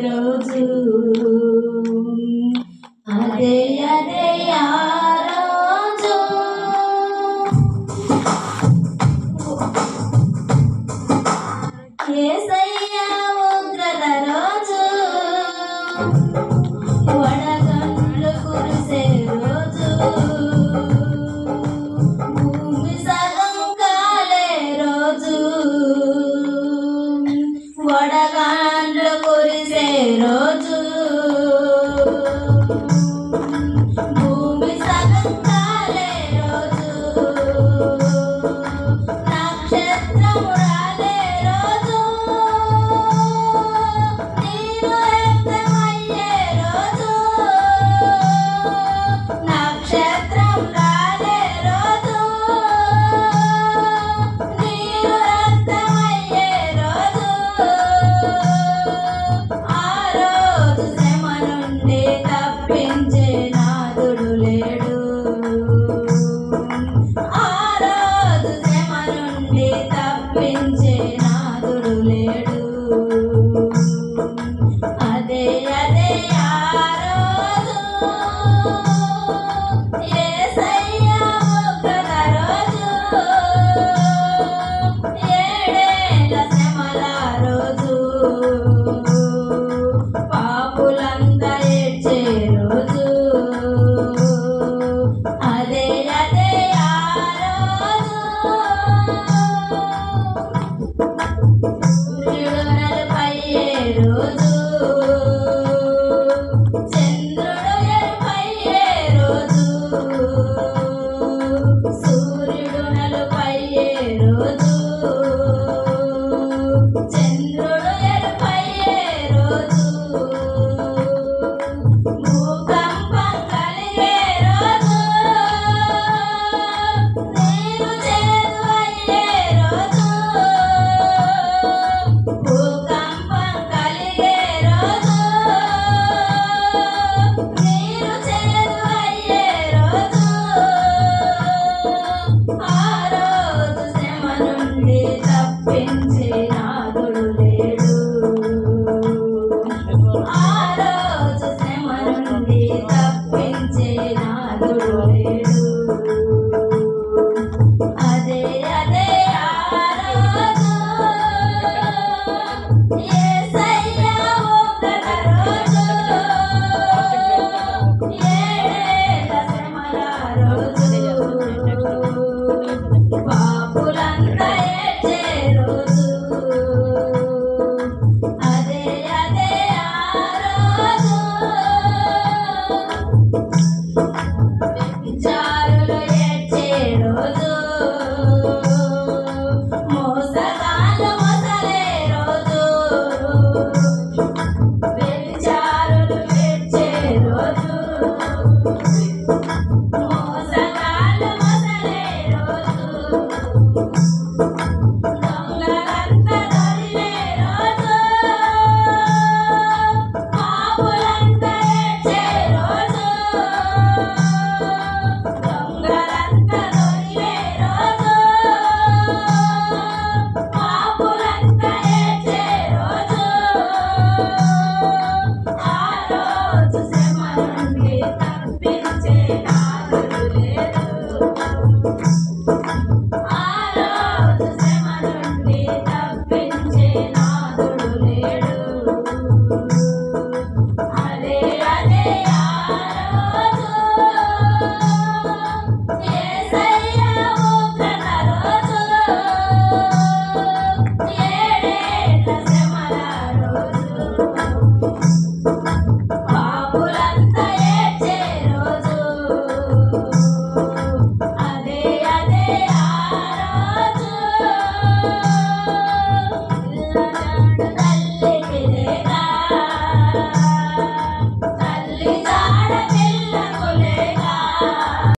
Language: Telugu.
రోజు అదే అదే ఆ రోజు యేసయ్య ఉగ్రత రోజు వడగండ్లు కురిసే రోజు భూమి సగం కాలే రోజు వడగండ్లు కురిసే రోజు భూమి సగం కాలే రోజు నక్షత్రము రాలే రోజు నీరు రక్తమయ్యే రోజు నక్షత్రం రాలే రోజు నీరు రక్తమయ్యే రోజు ఆ రోజు శ్రమ నుండి తప్పించే నాదుడు లేడు ఆ రోజు శ్రమ నుండి తప్పించే నాదుడు లేడు అదే అదే ఆ రోజు యేసయ్య ఉగ్రత రోజు ఏడేళ్ళ శ్రమల రోజు పాపులంతా ఏడ్చే రోజు అదే అదే ఆ రోజు సూర్యుడు నలుపయ్యే రోజు